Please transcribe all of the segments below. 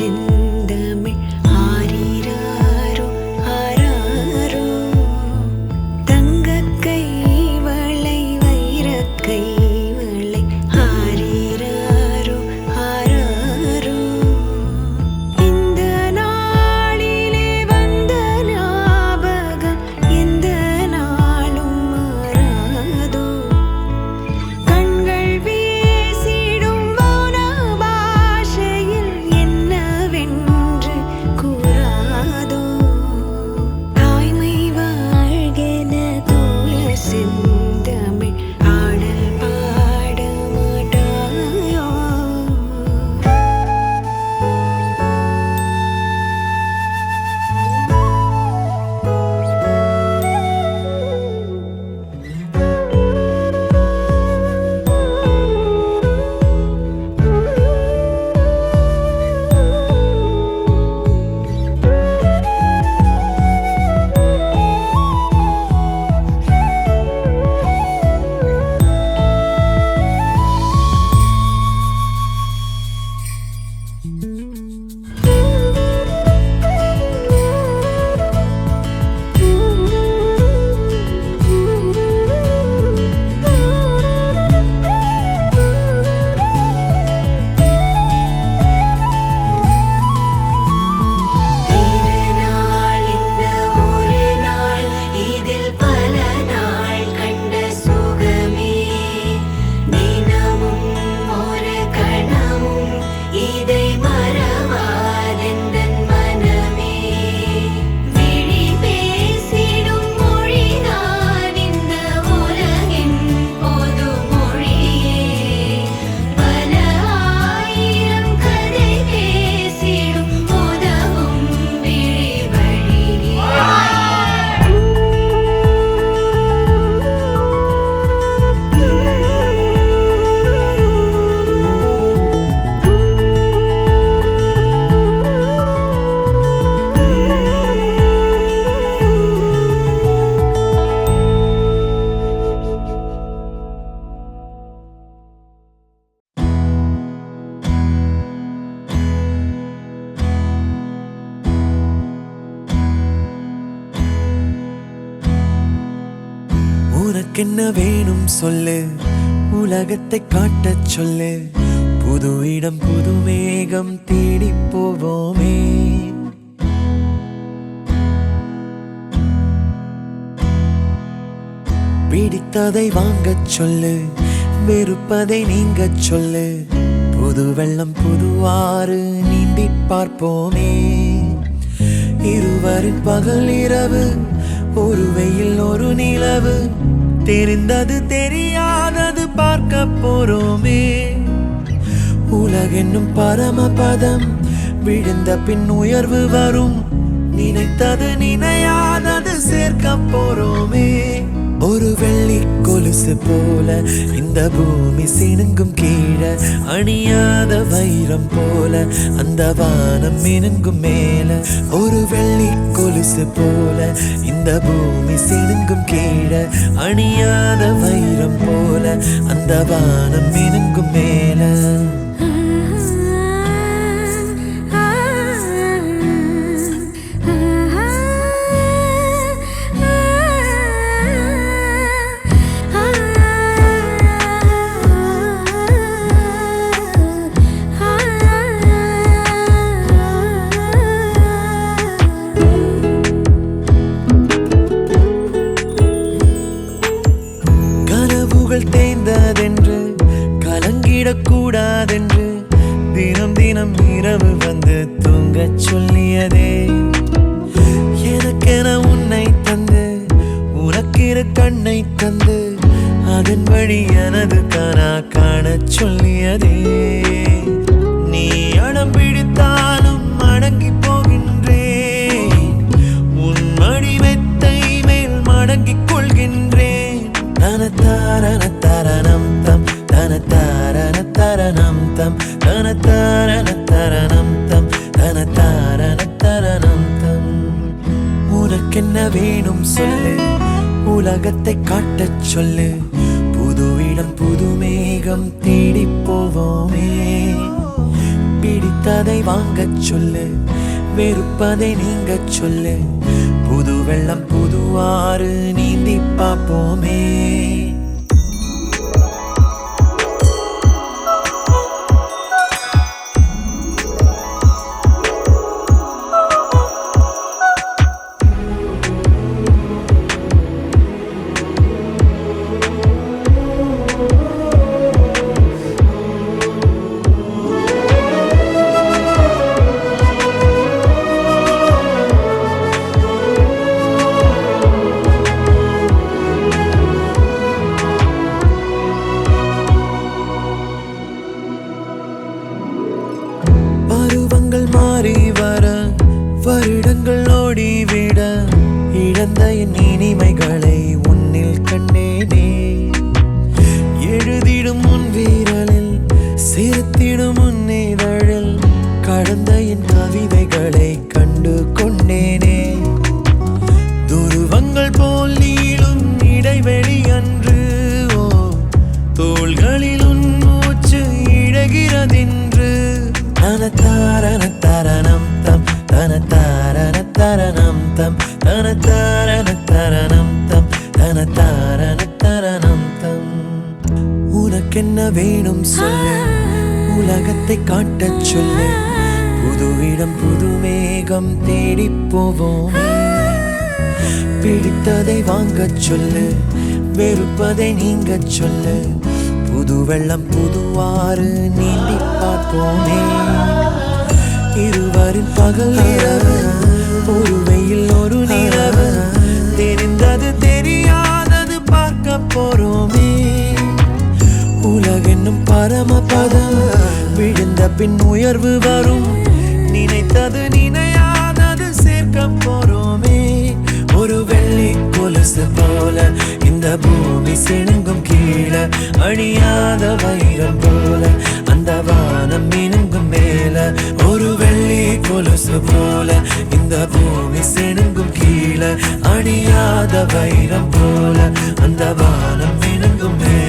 செந்தமிழ் ஆரிராரோ ஆராரோ தங்கக் கை வளை வைரக் கை வளை ஆரிராரோ ஆராரோ இந்த நாளிலே வந்த ஞாபகம் எந்த நாளும் மாறாதோ கண்கள் வீசிடும் மௌன பாஷையில் என்னவென்று கூறாதோ தாய்மை வாழ்கென தூய செந்தமிழ் ஆடல் பாட மாட்டாயோ திருநாள் இந்த ஒரு நாள் இதில் பல நாள் கண்ட சுகமே தினமும் ஒரு கணமும் இதை மறவாதெந்தன் மனமே விழி பேசிடும் மொழிதான் இந்த உலகின் பொது மொழியே பல ஆயிரம் கதை பேசிடும் உதவும் விழி வழியே உனக்கென்ன வேணும் சொல்லு, உலகத்தை காட்டச் சொல்லு. புது இடம் புது மேகம் தேடி போவோமே. பிடித்ததை வாங்கச் சொல்லு, வெறுப்பதை நீங்கச் சொல்லு. புது வெள்ளம் புது ஆறு நீந்தி பார்ப்போமே. இருவரின் பகல் இரவு, ஒரு வெயில் ஒரு நிலவு. தெரிந்தது தெரியாதது பார்க்க போறோமே. உலகென்னும் பரமபதம், விழுந்த பின் உயர்வு வரும். நினைத்தது நினையாதது சேர்க்க போறோமே. ஒரு வெள்ளி கொலுசு போல இந்த பூமி சினுங்கும் கீழே. அணியாத வைரம் போல அந்த வானம் மினுங்கும் மேல. ஒரு வெள்ளி கொலுசு போல இந்த பூமி சினுங்கும் கீழே. அணியாத வைரம் போல அந்த வானம் மினுங்கும் மேல. தேய்ந்ததென்று கலங்கிடக்கூடாதென்று தினம் தினம் இரவு வந்து தூங்கச் சொல்லியதே. எனக்கென உன்னை தந்து உனக்கிரு கண்ணை தந்து அதன் வழி எனது கனா காணச் சொல்லியதே. நீ அடம் பிடித்தாலும் அடங்கி போகின்றேன். உன் மடி மெத்தை மேல் மடங்கிக் கொள்கின்றேன். தனத்தாரண தரணம் தம் தனத்தாரண தரணம் தம் தனத்தாரண தரணம் தம் தனத்தாரண தரணம் தம். உனக்கென்ன வேணும் சொல்லு, உலகத்தை காட்டச் சொல்லு. புது இடம் புது மேகம் தேடி போவோமே. பிடித்ததை வாங்கச் சொல்லு, வெறுப்பதை நீங்கச் சொல்லு. புது வெள்ளம் புது ஆறு நீந்தி பார்ப்போமே. பருவங்கள் மாறி வர வருடங்கள் ஓடிவிட இழந்த என் இனிமைகளை உன்னில் கண்டேனே. எழுதிடும் உன் வீரலில் சேர்த்திடும் உன் இதழில் கடந்த என் கவிதைகளை கண்டு கொண்டேனே. துருவங்கள் போல் நீளும் இடைவெளி அன்று ஓ தோள்களில் உன் மூச்சு இழகிறதென்று. தனதாரண தரணம் தம் தனதாரண தரணம் தம் தனதாரண தரணம் தம் தனதாரண தரணம் தம். உனக்கென்ன வேணும் சொல்லு, உலகத்தை காட்டச் சொல்லு. புது இடம் புது மேகம் தேடி போவோமே. பிடித்ததை வாங்கச் சொல்லு, வெறுப்பதை நீங்கச் சொல்லு. புது வெள்ளம் புது ஆறு நீந்தி பார்ப்போமே. இருவரின் பகல் இரவு, ஒரு வெயில் ஒரு நிலவு. தெரிந்தது தெரியாதது பார்க்க போறோமே. உலகென்னும் பரமபதம், விழுந்த பின் உயர்வு வரும். நினைத்தது நினையாதது சேர்க்க போறோமே. ஒரு வெள்ளி கொலுசு போல இந்த பூமி சிணுங்கும் கீழே, அழியாத வைரம் போல அந்த வானம் மினுங்கும் மேல. ஒரு வெள்ளி கொலுசு போல இந்த பூமி சிணுங்கும் கீழே, அழியாத வைரம் போல அந்த வானம் மினுங்கும் மேல.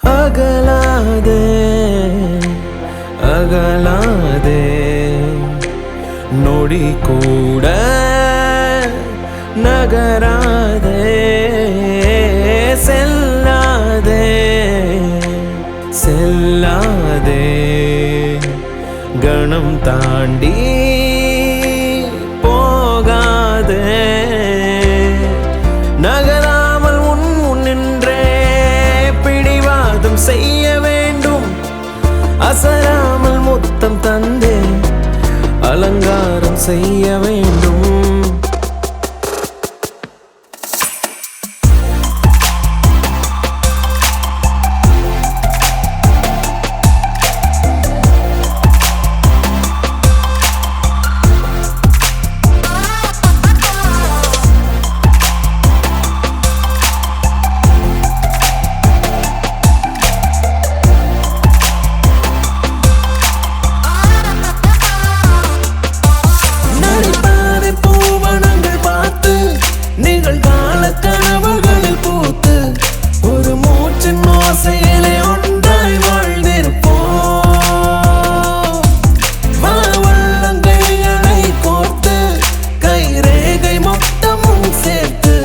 அகலாதே அகலாதே நொடி கூட நகராதே செல்லாதே செல்லாதே கணம் தாண்டி போகாதே நகராமல் உன் முன்னின்றே பிடிவாதம் செய்ய வேண்டும் அசராமல் முத்தம் தந்தே அலங்காரம் செய்ய வேண்டும் கனவுகளில் பூத்து ஒரு மூச்சின் ஓசையிலே ஒன்றாய் வாழ்ந்திருப்போம் வல்லங்கைகளை கோர்த்து கைரேகை மொத்தமும் சேர்த்து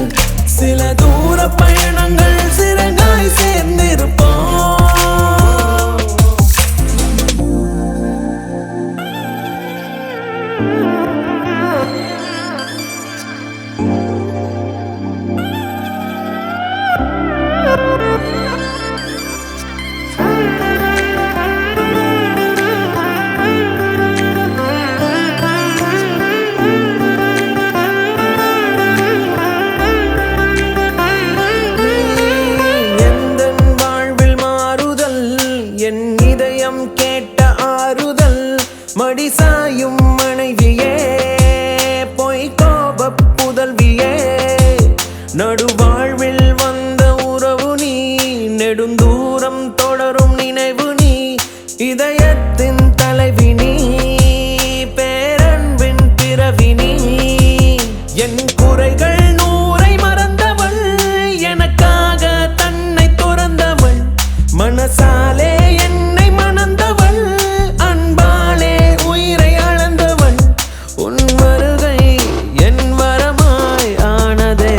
சில தூர பயணங்கள் சிறகாய் சேர்ந்திருப்போம் என் இதயம் கேட்ட ஆறுதல் மடிசாயும் மனைவியே பொய் கோப புதல்வியே நடுவாழ்வில் வந்த உறவு நீ நெடுந்தூரம் தொடரும் நினைவு நீ இதயத்தின் தலைவி நீ பேரன்பின் பிறவி நீ என் குறைகள் நூறை மறந்தவள் எனக்காக தன்னை துறந்தவள் மனசாலே என்னை மணந்தவள் அன்பாலே உயிரை அளந்தவள் உன் வருகை என் வரமாய் ஆனதே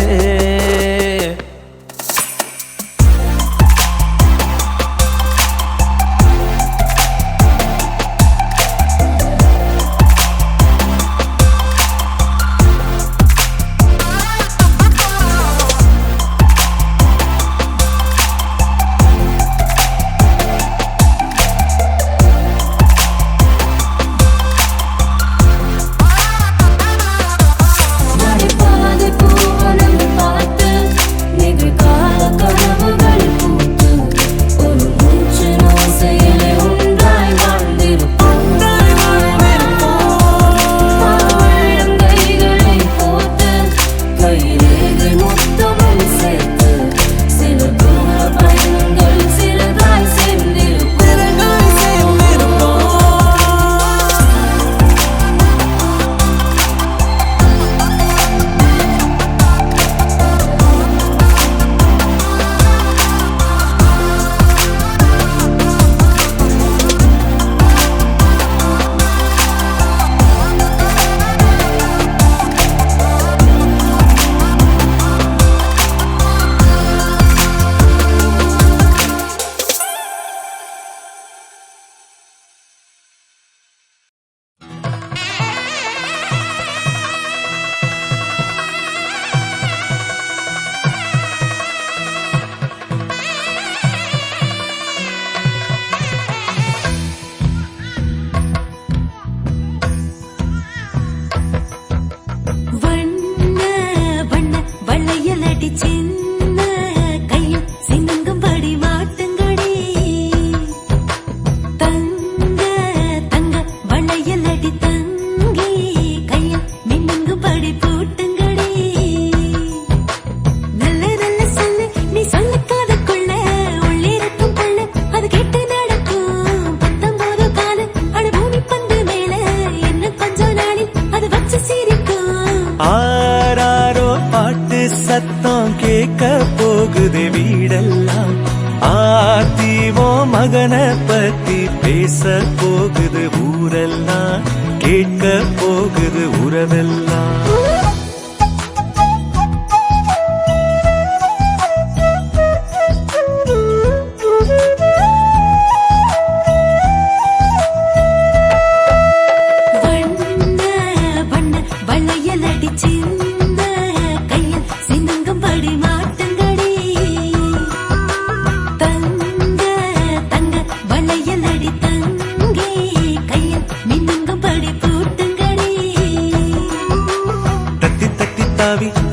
மகனை பத்தி பேச போகுது ஊரெல்லாம், கேட்க போகுது உறவெல்லாம்.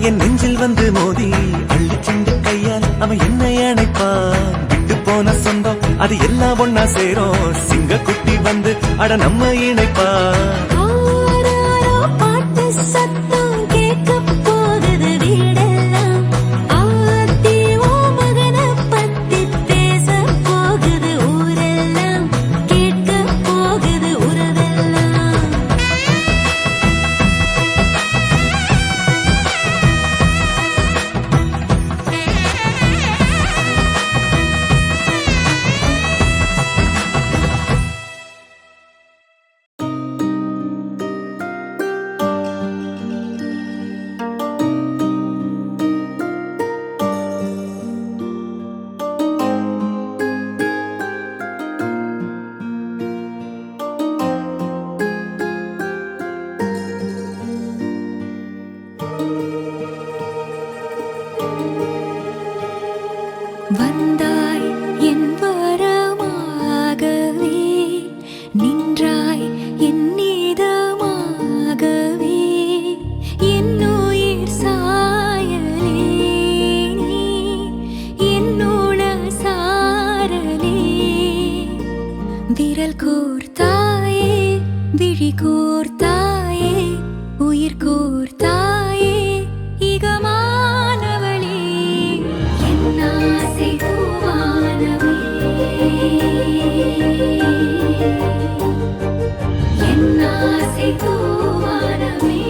என் நெஞ்சில் வந்து மோதி அள்ளி சென்று கையால் அவன் என்னை அணைப்பான். விட்டு போன சொந்தம் அது எல்லாம் ஒன்னா சேரும். சிங்க குட்டி வந்து அட நம்ம இணைப்பா. வந்தாய் என் வரமாகவே, நின்றாய் என் நீதமாகவே, என் உயிர் சாயலே நீ, என்னோட சாரலே. விரல் கோர்த்தாயே, விழி கோர்த்தாயே, உயிர் கோர்த்தாயே, இகமானவளே. ஆசை தூவானவே, என் ஆசை தூவானவே.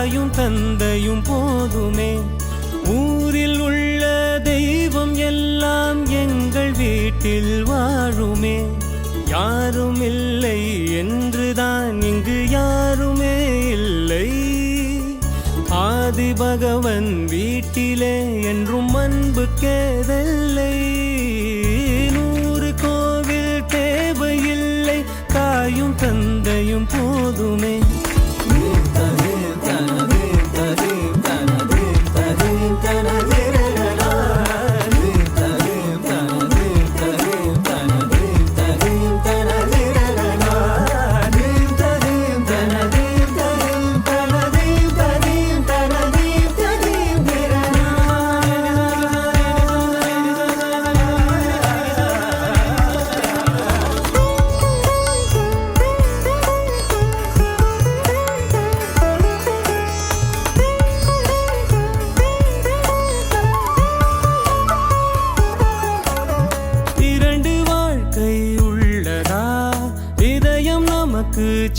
தாயும் தந்தையும் போதுமே. ஊரில் உள்ள தெய்வம் எல்லாம் எங்கள் வீட்டில் வாழுமே. யாரும் இல்லை என்றுதான் இங்கு யாருமே இல்லை. ஆதி பகவன் வீட்டிலே என்றும் அன்பு கேதல்லை. 100 கோவில் தேவையில்லை, தாயும் தந்தையும் போதுமே.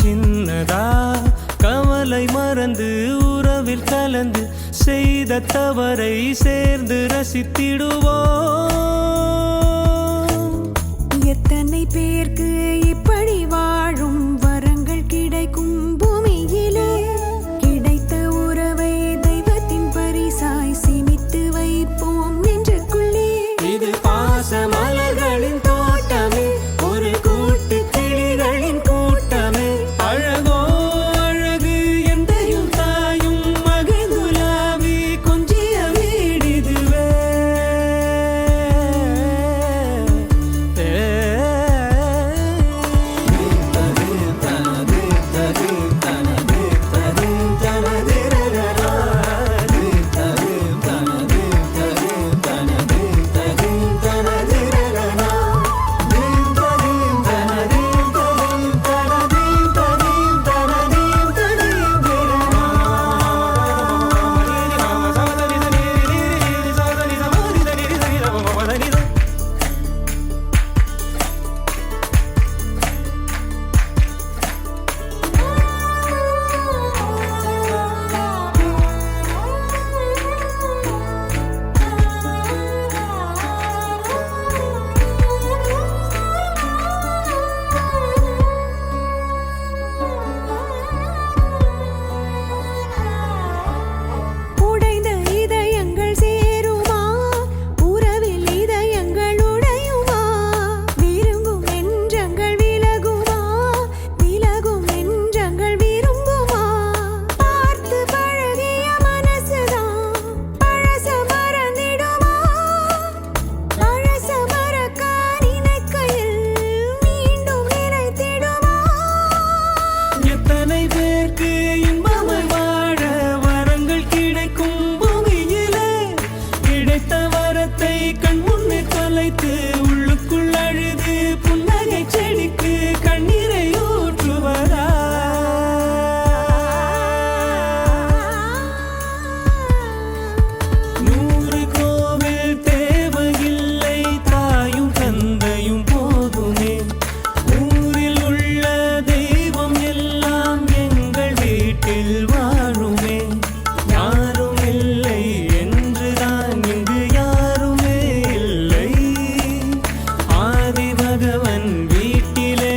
சின்னதா கவலை மறந்து உறவில் கலந்து செய்த தவறை சேர்ந்து ரசித்திடுவோம். எத்தனை பேருக்கு இப்படி வாழும் வரங்கள் கிடைக்கும் பூமியிலே. கிடைத்த உறவை தெய்வத்தின் பரிசாய் சேமித்து வைப்போம் நெஞ்சுக்குள்ளே. இது பாச மலர்களின் தோட்டமே, ஒரு கூட்டு கிளிகளின் கூட்டமே. அழகோ அழகு எந்தையும் தாயும் மகிழ்ந்துலாவி கொஞ்சிய வீடிதுவே. உள்ளுக்குள் அழுது புன்னகை செடிக்கு கண்ணீரை ஊற்றுவதா. நூறு கோவில் தேவையில்லை, தாயும் தந்தையும் போதுமே. ஊரில் உள்ள தெய்வம் எல்லாம் எங்கள் வீட்டில் வாழுமே. யாரும் இல்லை என்றுதான் இங்கு யாருமே இல்லை. ஆதி பகவன் வீட்டிலே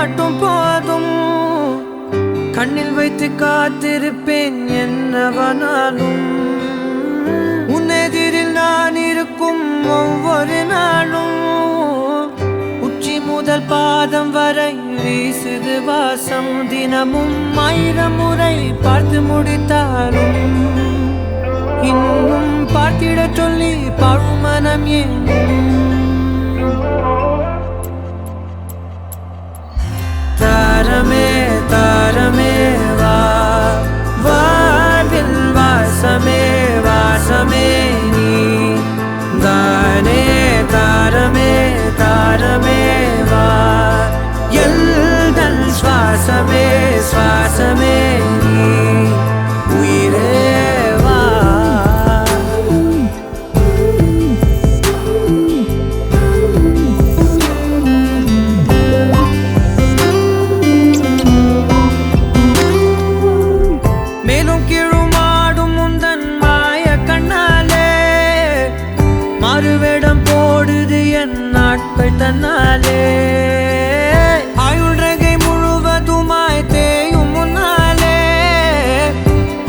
மட்டும் போதும் கண்ணில் வைத்து காத்திருப்பேன் என்னவனாலும் உன்னெதிரில் நான் இருக்கும் ஒவ்வொரு நாளும் உச்சி முதல் பாதம் வரை வீசுது வாசம் தினமும் 1000 முறை பார்த்து முடித்தாலும் இன்னும் பார்த்திட சொல்லி பழுமனம் ஏன் தாரமே தாரமே வா வாழ்வில் வாசமே வாசமே நீ தானே தாரமே தாரமே வா எல்தல் சுவாசமே சுவாசமே நீ உயிரே வா மேலும் கீழுமாடும் முந்தன் மாய கண்ணாலே மாறுவேடம் போடுது என் நாட்கள் தன்னாலே ஆயுள் ரகை முழுவதுமாய் தேயும் முன்னாலே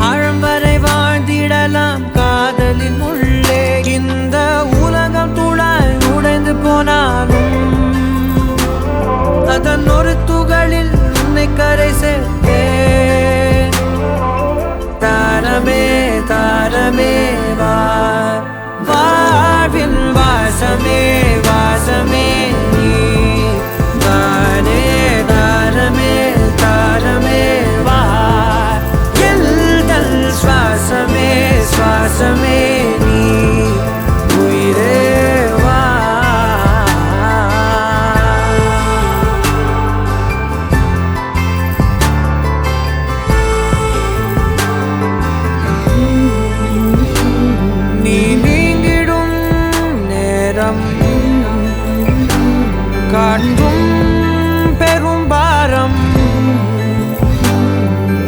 ஆழம் வரை வாழ்ந்திடலாம் காதலின் உள்ளே இந்த உலகம் துளாய் உடைந்து போனாலும் அதன் ஒரு துகளில் உன்னை கரை சேர்த்தேன் தாரமே தாரமே வா வாழ்வில் வாசமே வாசமே நீ தானே தாரமே தாரமே வா எல்தல் சுவாசமே சுவாசமே நீ உயிரே வா நீ நீங்கிடும் நேரம் காற்றும் பெரும் பாரம்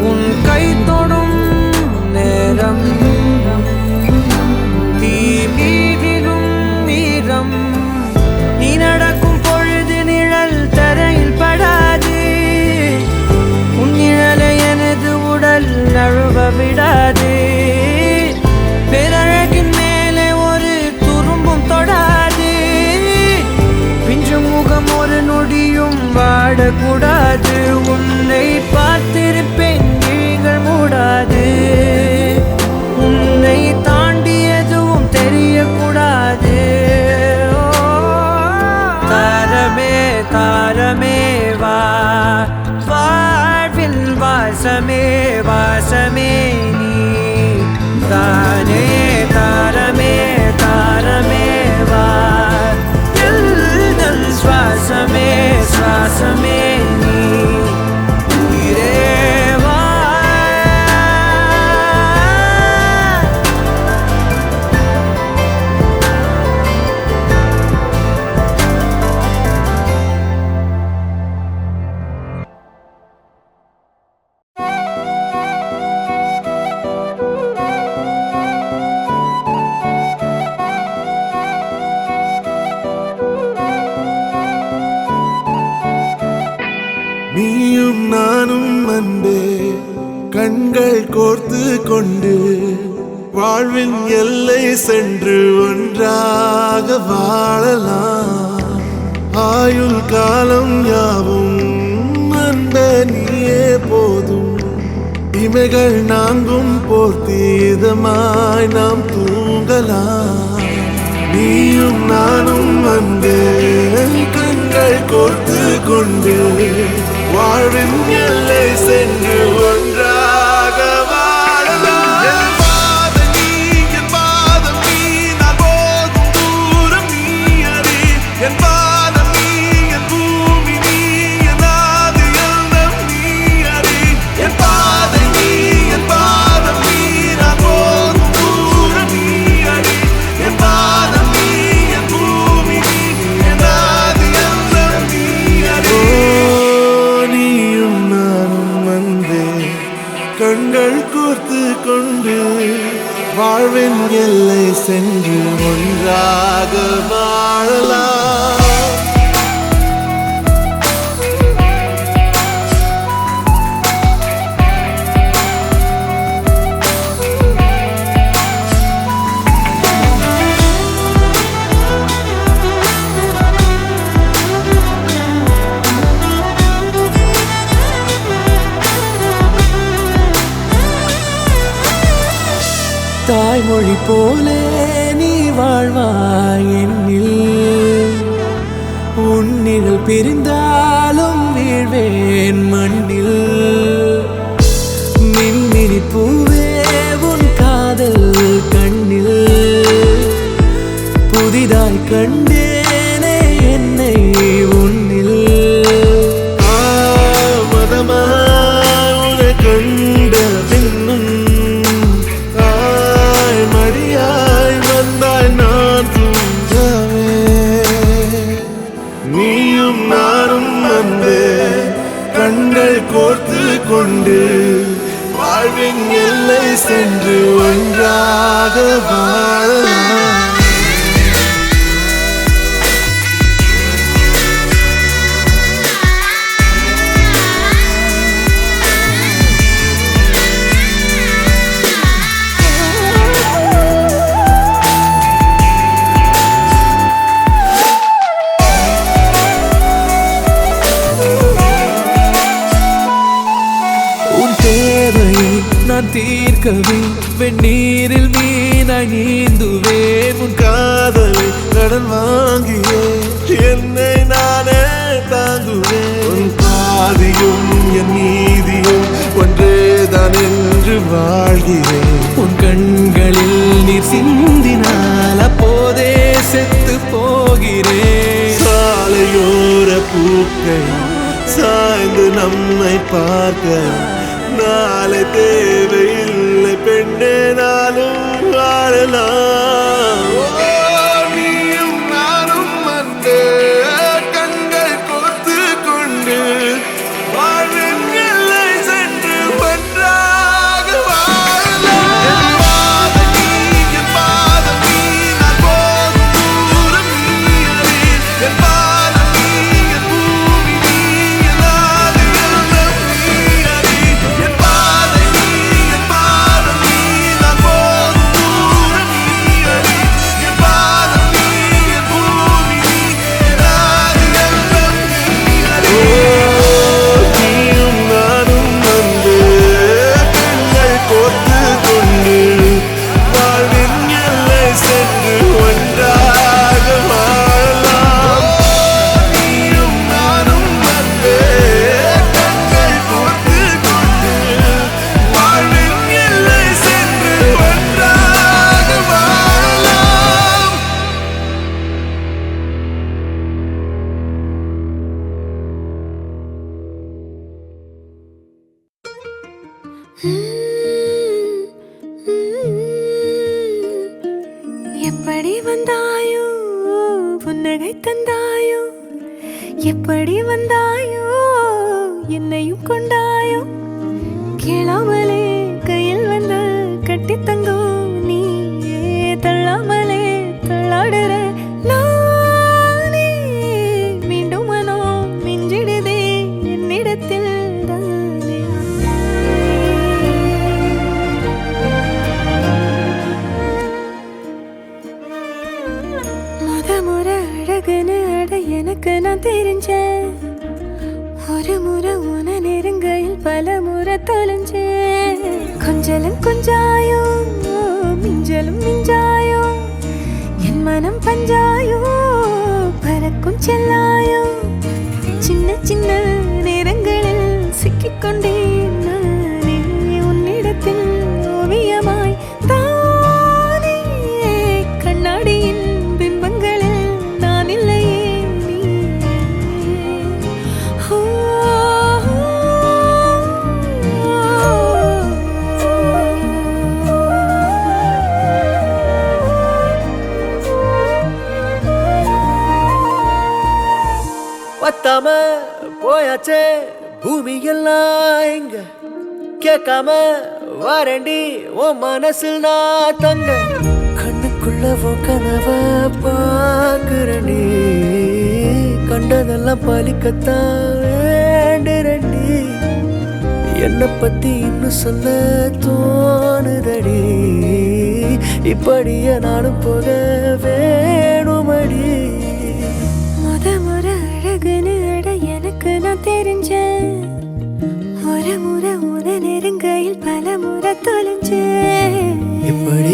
உன் கை தொடும் நேரம் தீ மீதிலும் வீரம் நீ நடக்கும் பொழுது நிழல் தரையில் படாது உன் நிழலை எனது உடல் நழுவ விடாது பேரழகின் மேலே ஒரு துரும்பும் தொடாது பிஞ்சு முகம் ஒரு நொடியும் வாடக்கூடாது உன்னை பார்த்திருப்பேன் விழிகள் மூடாது உன்னை தாண்டி எதுவும் தெரியக்கூடாது தாரமே தாரமே வா வாழ்வில் வாசமே வாசமே நீ தானே தாரமே தாரமே வா எல்தல் சுவாசமே சுவாசமே நீ உயிரே வா நீயும் நானும் அன்பே கண்கள் கோர்த்து கொண்டு வாழ்வின் எல்லை சென்று ஒன்றாக வாழலாம் ஆயுள் காலம் யாவும் அன்பே நீயே போதும் இமைகள் நான்கும் போர்த்தி இதமாய் நாம் தூங்கலாம் நீயும் நானும் அன்பே கண்கள் கோர்த்து கொண்டு வாழ்வின் எல்லை சென்று ஒன்றாக வாழலாம் என் பாதம் நீ நான் போகும் தூரம் நீ அறி என் பாதம் நீ என் பூமி நீ என் ஆதி எல்லாம் நீ அறி என் பாதம் நீ நான் போகும் தூரம் நீ அறி என் பாதம் நீ என் பூமி நீ என் ஆதி எல்லாம் நீ அறி நீயும் நானும் வந்தே கண்கள் கோர்த்து கொண்டு வாழ்வின் எல்லை சென்று ஒன்றாக வாழலாம் தாய்மொழி போலே நீ வாழ்வாய் என்னில் உன்னில் பிரிந்தாலும் வீழ்வேன் மண்ணில் மின்மினி பூவே உன் காதல் கண்ணில் புதிதாய் கண்டேனே என்னை உன்னில் மதமாய் கண்ட பின்னும் தாய் மடியாய் வந்தாய் நான் தூங்கவே நீயும் நானும் வந்து கண்கள் கோர்த்து கொண்டு வாழ்வின் எல்லை சென்று ஒன்றாக வாழலாம் நான் தீர்க்கவே வெந்நீரில் மீனாய் நீந்துவேன் உன் காதலை கடன் வாங்கியே என்னை நானே தாங்குவேன் உன் பாதியும் என் நீதியும் ஒன்றேதான் என்று வாழ்கிறேன் உன் கண்களில் நீர் சிந்தினால் அப்போதே செத்து போகிறேன் சாலையோர பூக்கள் சாய்ந்து நம்மை பார்க்க நாளை தேவையில்லை பெண்ணே நானும் வாழலாம் நீயும் நானும் வந்து கண்கள் கோர்த்து கொண்டு வாழ்வின் எல்லை சென்று ஒன்றாக வாழலாம் என் பாதம் நீ நான் போகும் தூரம் நீ அறி என் பாதம் நீ என் பூமி நீ என் ஆதி எல்லாம் நீ அறி என் பாதை நீ என் பாதம் நீ நான் போகும் தூரம் நீ அறி என் பாதம் நீ என் பூமி நீ என் ஆதி எல்லாம் நீ அறி நீயும் நானும் வந்து கண்கள் கோர்த்து கொண்டு வாழ்வின் எல்லை சென்று ஒன்றாக வாழலாம் நீயும் நானும் வந்து கண்கள் கோர்த்து கொண்டு வாழ்வின் எல்லை சென்று ஒன்றாக வாழலாம் எப்படி வந்தாயோ புன்னகை தந்தாயோ எப்படி வந்தாயோ என்னையும் கொண்டாயோ கேளாமலே கையில் வந்து கட்டி தங்கோ நீயே தள்ளாமலே தள்ளாடுற நானே மீண்டும் மனோ மிஞ்சிடுதே என்னிடத்தில் தானே முறை அழகுன்னு அட எனக்கு நான் தெரிஞ்சேன் ஒரு முறை உன நெருங்கையில் பல முறை தொலைஞ்சேன் கொஞ்சலும் கொஞ்சாயோ மிஞ்சலும் மிஞ்சாயோ என் மனம் பஞ்சாயோ பறக்கும் செல்லாயோ சின்ன சின்ன நேரங்களில் சிக்கிக்கொண்டேன் நானே உன்னிடத்தில் ஓவியமாய் தானே கண்ணாடியின் பிம்பங்களில் நான் இல்லையே நீ பத்தாம போயாச்சே பூமி எல்லாம் இங்க கேட்காம வாரண்டி உன் மனசில் நான் தங்க கண்ணுக்குள்ள உன் கனவ பாக்குறண்டி கண்டதெல்லாம் பலிக்கத்தான் வேண்டுறண்டி என்னை பத்தி இன்னும் சொல்ல தோணுதடி இப்படியே நானும் போக வேணுமடி முறை அழகுன்னு அட எனக்கு நான் தெரிஞ்சேன் ஒரு முறை உன நெருங்கையில் பல முறை தொலைஞ்சேன் இப்படி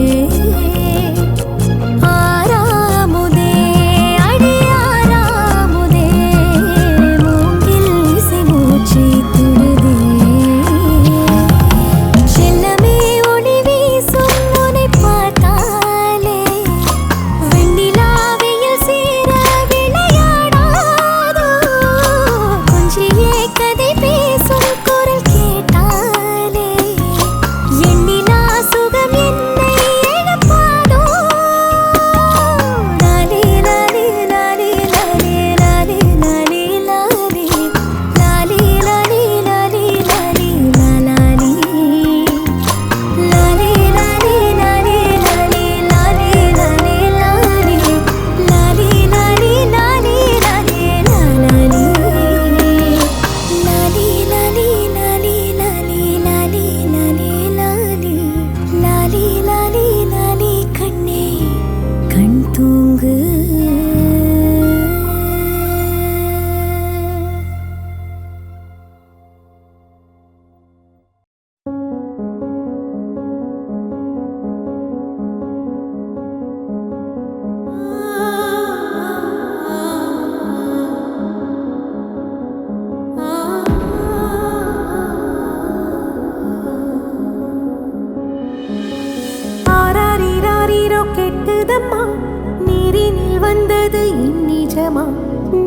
வந்தது இந்நிஜமா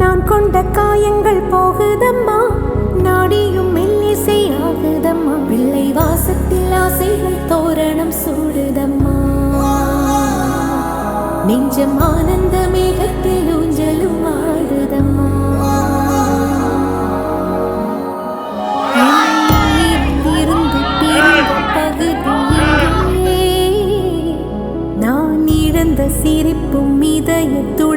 நான் கொண்ட காயங்கள் போகுதம்மா நாடியும் மெல்லிசை ஆகுதம்மா பிள்ளை வாசத்தில் ஆசைகள் தோரணம் சூடுதம்மா நெஞ்சம் ஆனந்த மேகத்தில் ஊஞ்சலும் ஆடுதம்மா இருந்து பிரிந்த பகுதியிலே நான் இழந்த சிரிப்பும் இதயத்துடன்